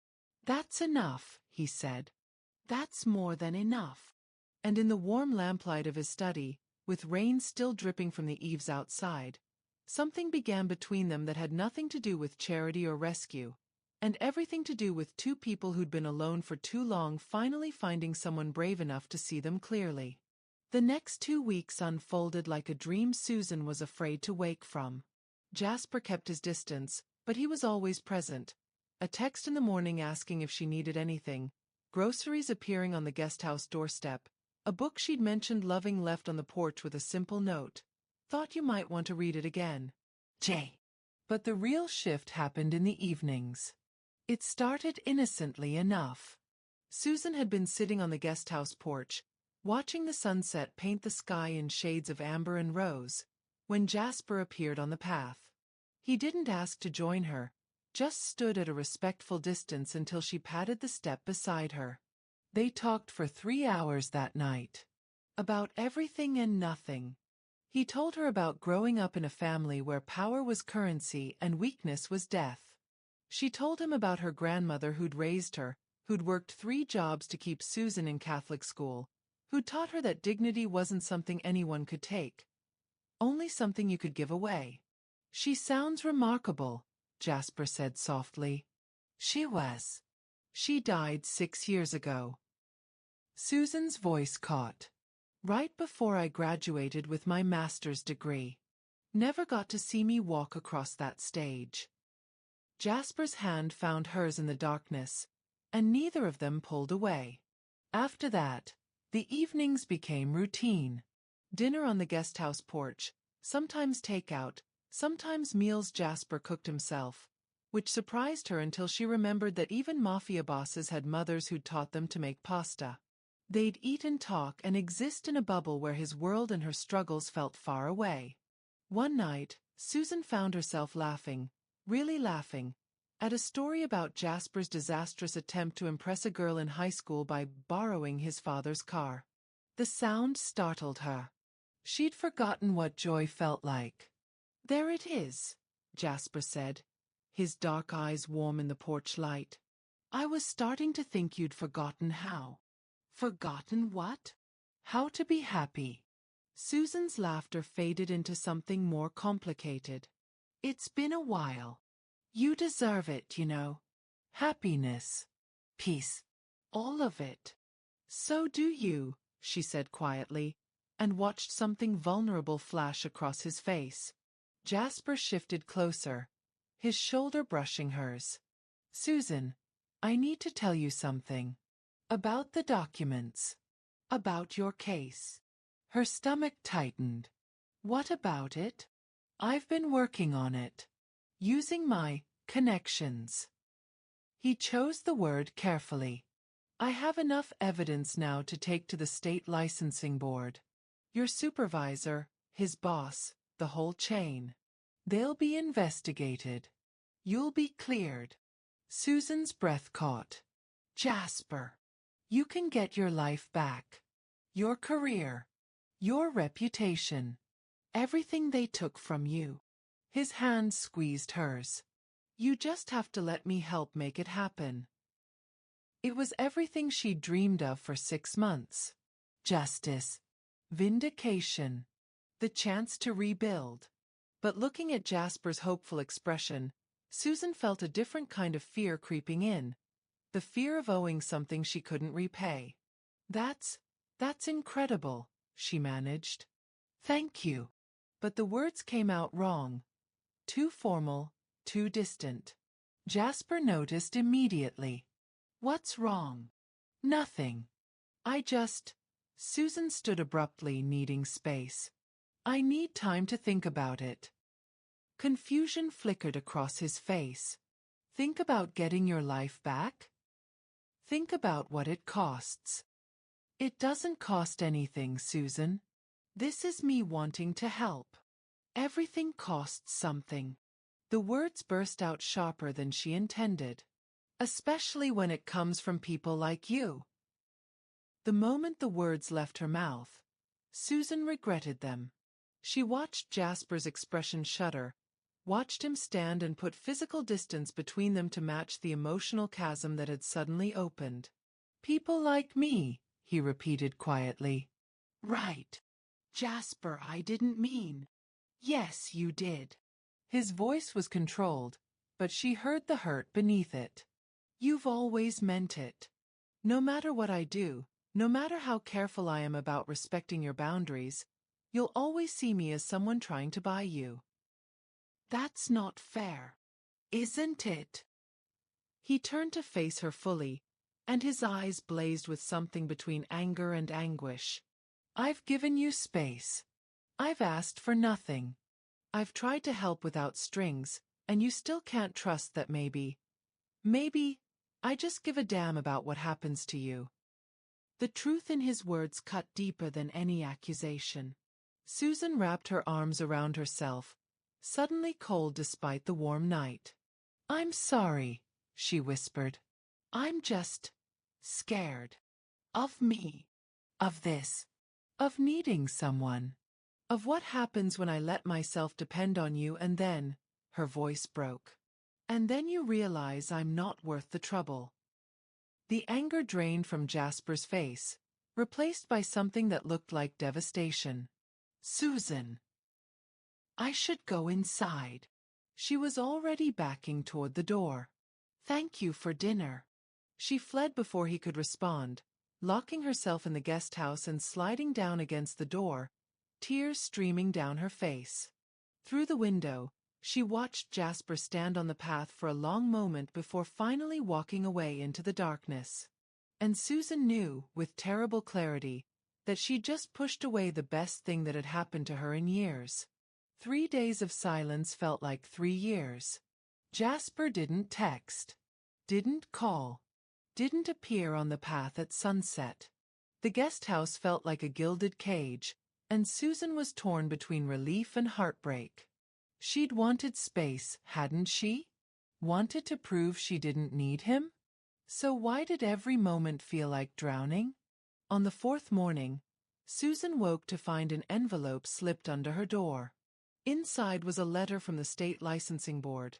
That's enough, he said. That's more than enough. And in the warm lamplight of his study, with rain still dripping from the eaves outside, something began between them that had nothing to do with charity or rescue, and everything to do with two people who'd been alone for too long finally finding someone brave enough to see them clearly. The next 2 weeks unfolded like a dream Susan was afraid to wake from. Jasper kept his distance, but he was always present. A text in the morning asking if she needed anything, groceries appearing on the guesthouse doorstep, a book she'd mentioned loving left on the porch with a simple note. Thought you might want to read it again. Jay. But the real shift happened in the evenings. It started innocently enough. Susan had been sitting on the guesthouse porch, watching the sunset paint the sky in shades of amber and rose, when Jasper appeared on the path. He didn't ask to join her, just stood at a respectful distance until she patted the step beside her. They talked for 3 hours that night. About everything and nothing. He told her about growing up in a family where power was currency and weakness was death. She told him about her grandmother who'd raised her, who'd worked 3 jobs to keep Susan in Catholic school, who'd taught her that dignity wasn't something anyone could take, only something you could give away. She sounds remarkable, Jasper said softly. She was. She died 6 years ago. Susan's voice caught. Right before I graduated with my master's degree. Never got to see me walk across that stage. Jasper's hand found hers in the darkness, and neither of them pulled away. After that, the evenings became routine. Dinner on the guesthouse porch, sometimes takeout, sometimes meals Jasper cooked himself, which surprised her until she remembered that even mafia bosses had mothers who'd taught them to make pasta. They'd eat and talk and exist in a bubble where his world and her struggles felt far away. One night, Susan found herself laughing, really laughing, at a story about Jasper's disastrous attempt to impress a girl in high school by borrowing his father's car. The sound startled her. She'd forgotten what joy felt like. "There it is," Jasper said, his dark eyes warm in the porch light. "I was starting to think you'd forgotten how." "Forgotten what?" "How to be happy." Susan's laughter faded into something more complicated. "It's been a while. You deserve it, you know. Happiness. Peace. All of it." "So do you," she said quietly, and watched something vulnerable flash across his face. Jasper shifted closer, his shoulder brushing hers. "Susan, I need to tell you something. About the documents. About your case." Her stomach tightened. "What about it?" "I've been working on it. Using my connections." He chose the word carefully. "I have enough evidence now to take to the state licensing board. Your supervisor, his boss, the whole chain. They'll be investigated. You'll be cleared." Susan's breath caught. "Jasper, you can get your life back. Your career. Your reputation. Everything they took from you." His hand squeezed hers. "You just have to let me help make it happen." It was everything she'd dreamed of for 6 months. Justice. Vindication. The chance to rebuild. But looking at Jasper's hopeful expression, Susan felt a different kind of fear creeping in. The fear of owing something she couldn't repay. That's incredible," she managed. "Thank you." But the words came out wrong. Too formal, too distant. Jasper noticed immediately. "What's wrong?" "Nothing. I just—" Susan stood abruptly, needing space. "I need time to think about it." Confusion flickered across his face. "Think about getting your life back? Think about what it costs." "It doesn't cost anything, Susan. This is me wanting to help. Everything costs something." The words burst out sharper than she intended. "Especially when it comes from people like you." The moment the words left her mouth, Susan regretted them. She watched Jasper's expression shudder, watched him stand and put physical distance between them to match the emotional chasm that had suddenly opened. "People like me," he repeated quietly. "Right. Jasper, I didn't mean." "Yes, you did." His voice was controlled, but she heard the hurt beneath it. "You've always meant it. No matter what I do, no matter how careful I am about respecting your boundaries, you'll always see me as someone trying to buy you." "That's not fair. Isn't it?" He turned to face her fully, and his eyes blazed with something between anger and anguish. "I've given you space. I've asked for nothing. I've tried to help without strings, and you still can't trust that maybe, I just give a damn about what happens to you." The truth in his words cut deeper than any accusation. Susan wrapped her arms around herself, suddenly cold despite the warm night. "I'm sorry," she whispered. "I'm just scared. Of me. Of this. Of needing someone. Of what happens when I let myself depend on you and then," her voice broke. "And then you realize I'm not worth the trouble." The anger drained from Jasper's face, replaced by something that looked like devastation. "Susan, I should go inside." She was already backing toward the door. "Thank you for dinner." She fled before he could respond, locking herself in the guest house and sliding down against the door, tears streaming down her face. Through the window, she watched Jasper stand on the path for a long moment before finally walking away into the darkness. And Susan knew, with terrible clarity, that she'd just pushed away the best thing that had happened to her in years. 3 days of silence felt like 3 years. Jasper didn't text, didn't call, didn't appear on the path at sunset. The guest house felt like a gilded cage, and Susan was torn between relief and heartbreak. She'd wanted space, hadn't she? Wanted to prove she didn't need him? So why did every moment feel like drowning? On the fourth morning, Susan woke to find an envelope slipped under her door. Inside was a letter from the state licensing board.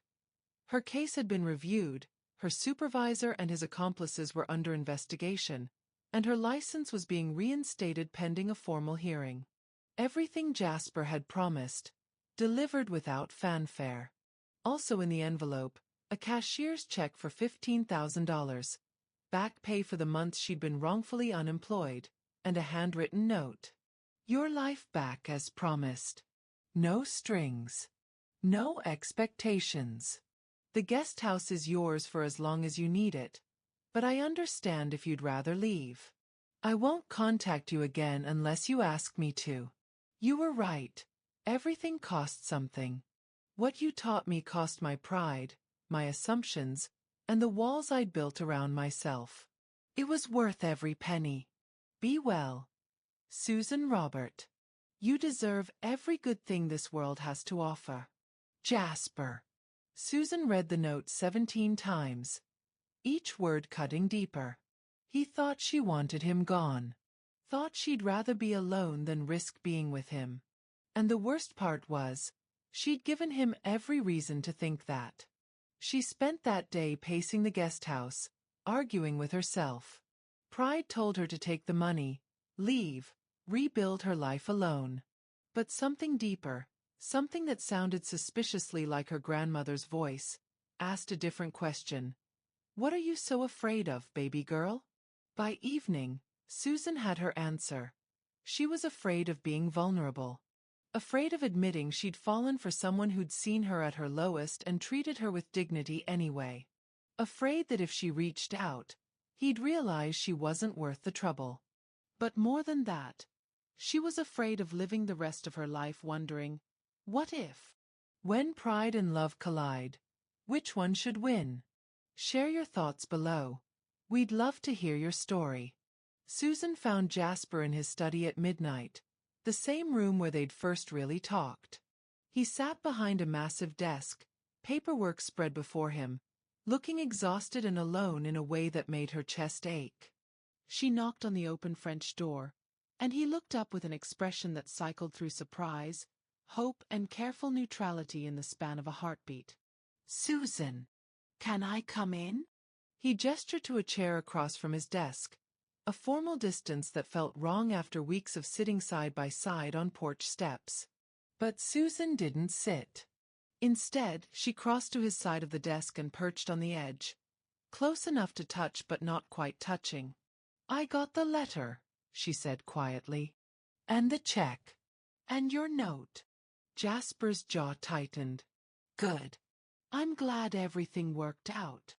Her case had been reviewed, her supervisor and his accomplices were under investigation, and her license was being reinstated pending a formal hearing. Everything Jasper had promised, delivered without fanfare. Also in the envelope, a cashier's check for $15,000, back pay for the months she'd been wrongfully unemployed, and a handwritten note. Your life back as promised. No strings. No expectations. The guest house is yours for as long as you need it, but I understand if you'd rather leave. I won't contact you again unless you ask me to. You were right. Everything costs something. What you taught me cost my pride, my assumptions, and the walls I'd built around myself. It was worth every penny. Be well. Susan Robert. You deserve every good thing this world has to offer. Jasper. Susan read the note 17 times, each word cutting deeper. He thought she wanted him gone. Thought she'd rather be alone than risk being with him. And the worst part was, she'd given him every reason to think that. She spent that day pacing the guest house, arguing with herself. Pride told her to take the money, leave, rebuild her life alone. But something deeper, something that sounded suspiciously like her grandmother's voice, asked a different question. What are you so afraid of, baby girl? By evening, Susan had her answer. She was afraid of being vulnerable. Afraid of admitting she'd fallen for someone who'd seen her at her lowest and treated her with dignity anyway. Afraid that if she reached out, he'd realize she wasn't worth the trouble. But more than that, she was afraid of living the rest of her life wondering, what if? When pride and love collide, which one should win? Share your thoughts below. We'd love to hear your story. Susan found Jasper in his study at midnight, the same room where they'd first really talked. He sat behind a massive desk, paperwork spread before him, looking exhausted and alone in a way that made her chest ache. She knocked on the open French door, and he looked up with an expression that cycled through surprise, hope, and careful neutrality in the span of a heartbeat. Susan, can I come in? He gestured to a chair across from his desk, a formal distance that felt wrong after weeks of sitting side by side on porch steps. But Susan didn't sit. Instead, she crossed to his side of the desk and perched on the edge, close enough to touch but not quite touching. I got the letter, she said quietly. And the check. And your note. Jasper's jaw tightened. Good. I'm glad everything worked out.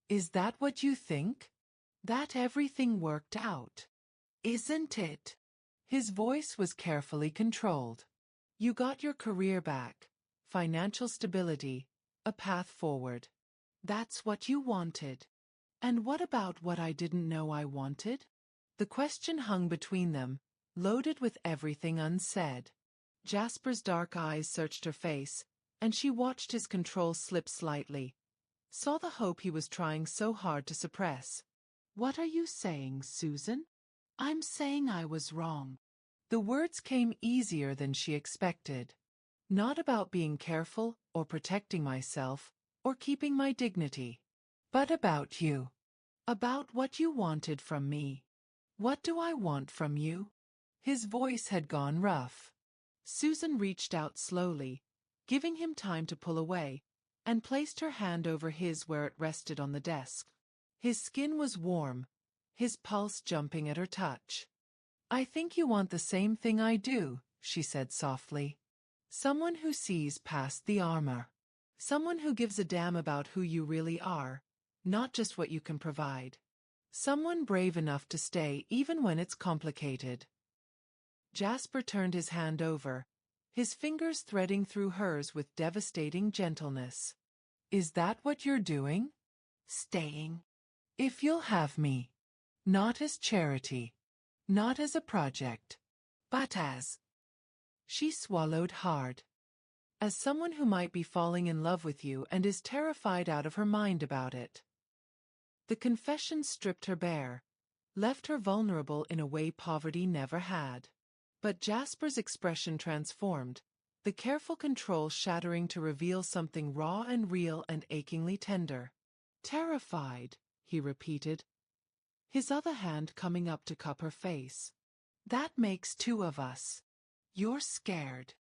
Is that what you think? That everything worked out? Isn't it? His voice was carefully controlled. You got your career back, financial stability, a path forward. That's what you wanted. And what about what I didn't know I wanted? The question hung between them, loaded with everything unsaid. Jasper's dark eyes searched her face, and she watched his control slip slightly, saw the hope he was trying so hard to suppress. What are you saying, Susan? I'm saying I was wrong. The words came easier than she expected. Not about being careful or protecting myself or keeping my dignity, but about you. About what you wanted from me. What do I want from you? His voice had gone rough. Susan reached out slowly, giving him time to pull away, and placed her hand over his where it rested on the desk. His skin was warm, his pulse jumping at her touch. I think you want the same thing I do, she said softly. Someone who sees past the armor. Someone who gives a damn about who you really are, not just what you can provide. Someone brave enough to stay even when it's complicated. Jasper turned his hand over, his fingers threading through hers with devastating gentleness. Is that what you're doing? Staying. If you'll have me. Not as charity. Not as a project, but as. She swallowed hard. As someone who might be falling in love with you and is terrified out of her mind about it. The confession stripped her bare, left her vulnerable in a way poverty never had. But Jasper's expression transformed, the careful control shattering to reveal something raw and real and achingly tender. Terrified, he repeated, his other hand coming up to cup her face. That makes two of us. You're scared.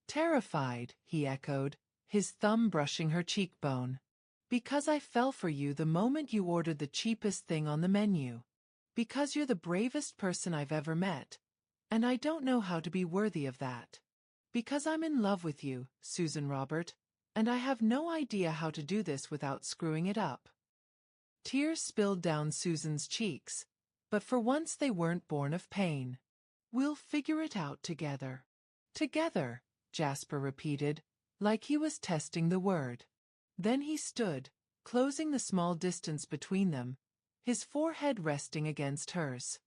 Terrified, he echoed, his thumb brushing her cheekbone. Because I fell for you the moment you ordered the cheapest thing on the menu. Because you're the bravest person I've ever met, and I don't know how to be worthy of that. Because I'm in love with you, Susan Robert, and I have no idea how to do this without screwing it up. Tears spilled down Susan's cheeks, but for once they weren't born of pain. We'll figure it out together. Together, Jasper repeated, like he was testing the word. Then he stood, closing the small distance between them, his forehead resting against hers.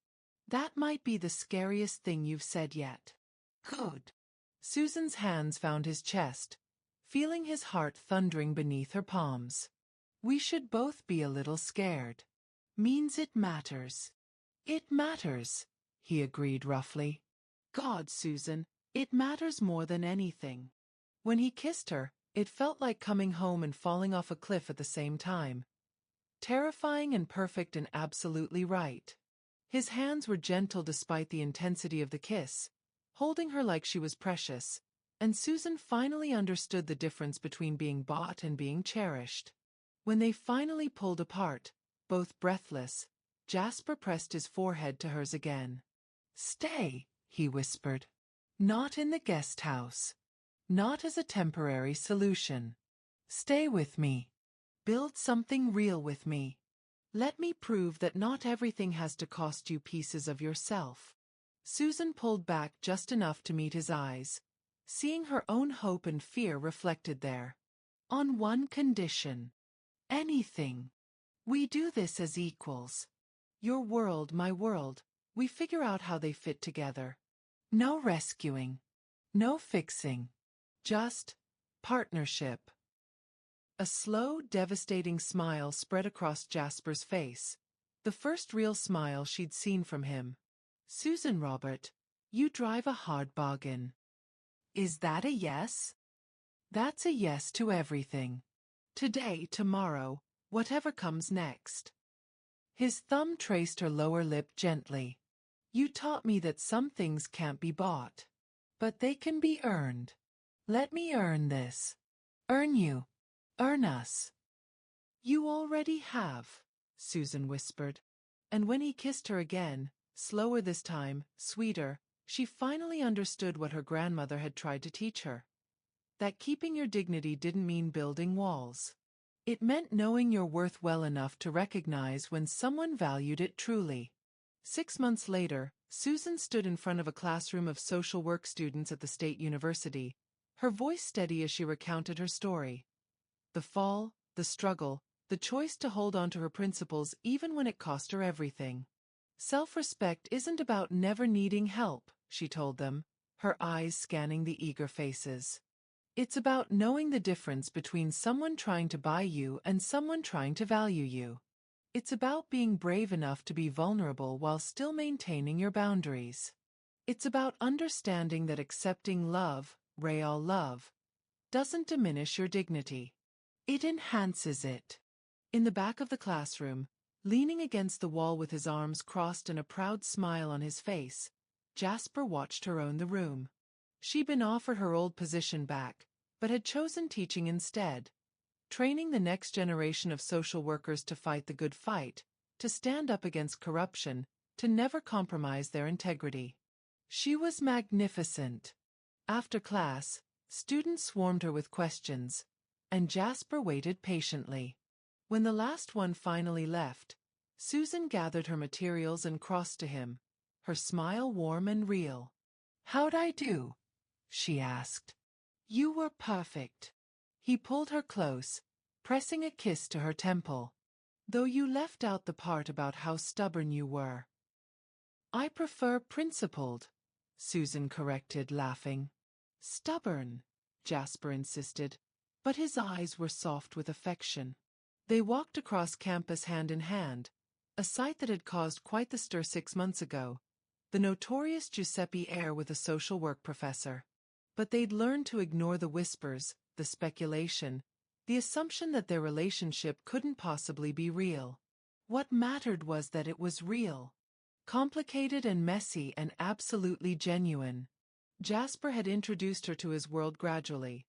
That might be the scariest thing you've said yet. Good. Susan's hands found his chest, feeling his heart thundering beneath her palms. We should both be a little scared. Means it matters. It matters, he agreed roughly. God, Susan, it matters more than anything. When he kissed her, it felt like coming home and falling off a cliff at the same time. Terrifying and perfect and absolutely right. His hands were gentle despite the intensity of the kiss, holding her like she was precious, and Susan finally understood the difference between being bought and being cherished. When they finally pulled apart, both breathless, Jasper pressed his forehead to hers again. Stay, he whispered. Not in the guest house. Not as a temporary solution. Stay with me. Build something real with me. Let me prove that not everything has to cost you pieces of yourself. Susan pulled back just enough to meet his eyes, seeing her own hope and fear reflected there. On one condition. Anything. We do this as equals. Your world, my world, we figure out how they fit together. No rescuing. No fixing. Just partnership. A slow, devastating smile spread across Jasper's face, the first real smile she'd seen from him. Susan Robert, you drive a hard bargain. Is that a yes? That's a yes to everything. Today, tomorrow, whatever comes next. His thumb traced her lower lip gently. You taught me that some things can't be bought. But they can be earned. Let me earn this. Earn you. Earn us. You already have, Susan whispered. And when he kissed her again, slower this time, sweeter, she finally understood what her grandmother had tried to teach her. That keeping your dignity didn't mean building walls. It meant knowing your worth well enough to recognize when someone valued it truly. 6 months later, Susan stood in front of a classroom of social work students at the state university, her voice steady as she recounted her story. The fall, the struggle, the choice to hold on to her principles even when it cost her everything. Self-respect isn't about never needing help, she told them, her eyes scanning the eager faces. It's about knowing the difference between someone trying to buy you and someone trying to value you. It's about being brave enough to be vulnerable while still maintaining your boundaries. It's about understanding that accepting love, real love, doesn't diminish your dignity. It enhances it. In the back of the classroom, leaning against the wall with his arms crossed and a proud smile on his face, Jasper watched her own the room. She'd been offered her old position back, but had chosen teaching instead, training the next generation of social workers to fight the good fight, to stand up against corruption, to never compromise their integrity. She was magnificent. After class, students swarmed her with questions, and Jasper waited patiently. When the last one finally left, Susan gathered her materials and crossed to him, her smile warm and real. How'd I do? She asked. You were perfect. He pulled her close, pressing a kiss to her temple. Though you left out the part about how stubborn you were. I prefer principled, Susan corrected, laughing. Stubborn, Jasper insisted, but his eyes were soft with affection. They walked across campus hand in hand, a sight that had caused quite the stir 6 months ago, the notorious Giuseppe heir with a social work professor. But they'd learned to ignore the whispers, the speculation, the assumption that their relationship couldn't possibly be real. What mattered was that it was real. Complicated and messy and absolutely genuine. Jasper had introduced her to his world gradually.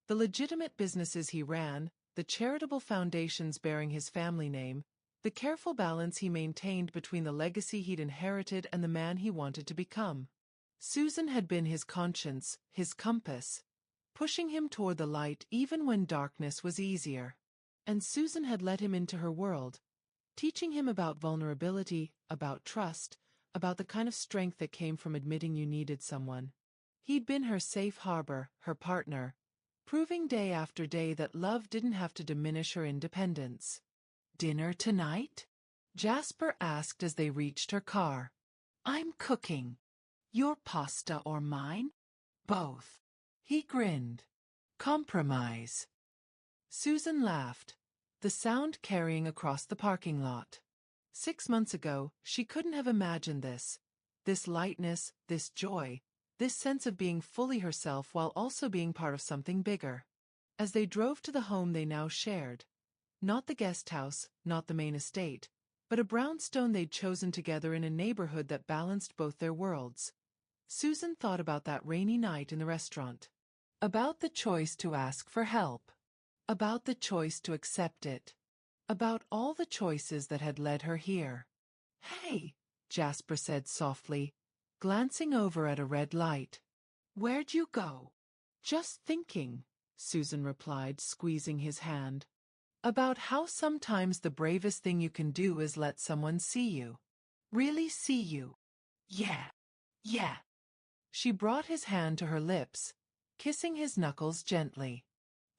The legitimate businesses he ran, the charitable foundations bearing his family name, the careful balance he maintained between the legacy he'd inherited and the man he wanted to become. Susan had been his conscience, his compass, pushing him toward the light even when darkness was easier. And Susan had let him into her world, teaching him about vulnerability, about trust, about the kind of strength that came from admitting you needed someone. He'd been her safe harbor, her partner, proving day after day that love didn't have to diminish her independence. Dinner tonight? Jasper asked as they reached her car. I'm cooking. Your pasta or mine? Both. He grinned. Compromise. Susan laughed, the sound carrying across the parking lot. 6 months ago, she couldn't have imagined this lightness, this joy, this sense of being fully herself while also being part of something bigger. As they drove to the home they now shared, not the guest house, not the main estate, but a brownstone they'd chosen together in a neighborhood that balanced both their worlds, Susan thought about that rainy night in the restaurant. About the choice to ask for help. About the choice to accept it. About all the choices that had led her here. Hey, Jasper said softly, glancing over at a red light. Where'd you go? Just thinking, Susan replied, squeezing his hand. About how sometimes the bravest thing you can do is let someone see you. Really see you. Yeah. She brought his hand to her lips, kissing his knuckles gently.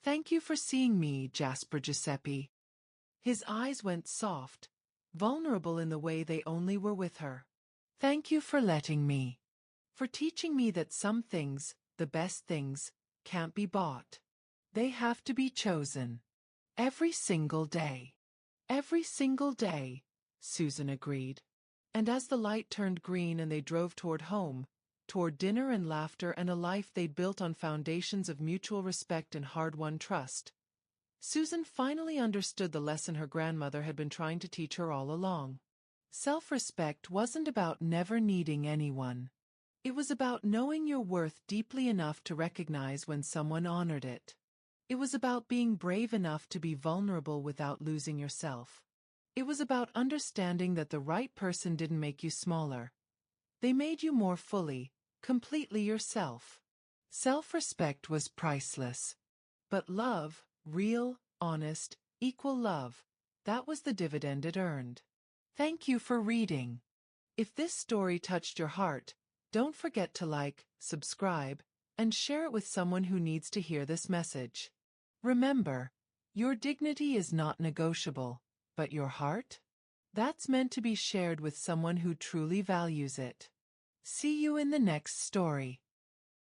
Thank you for seeing me, Jasper Giuseppe. His eyes went soft, vulnerable in the way they only were with her. Thank you for letting me. For teaching me that some things, the best things, can't be bought. They have to be chosen. Every single day. Every single day, Susan agreed. And as the light turned green and they drove toward home, toward dinner and laughter and a life they'd built on foundations of mutual respect and hard-won trust, Susan finally understood the lesson her grandmother had been trying to teach her all along. Self-respect wasn't about never needing anyone. It was about knowing your worth deeply enough to recognize when someone honored it. It was about being brave enough to be vulnerable without losing yourself. It was about understanding that the right person didn't make you smaller. They made you more fully, completely yourself. Self-respect was priceless. But love, real, honest, equal love, that was the dividend it earned. Thank you for reading. If this story touched your heart, don't forget to like, subscribe, and share it with someone who needs to hear this message. Remember, your dignity is not negotiable, but your heart? That's meant to be shared with someone who truly values it. See you in the next story.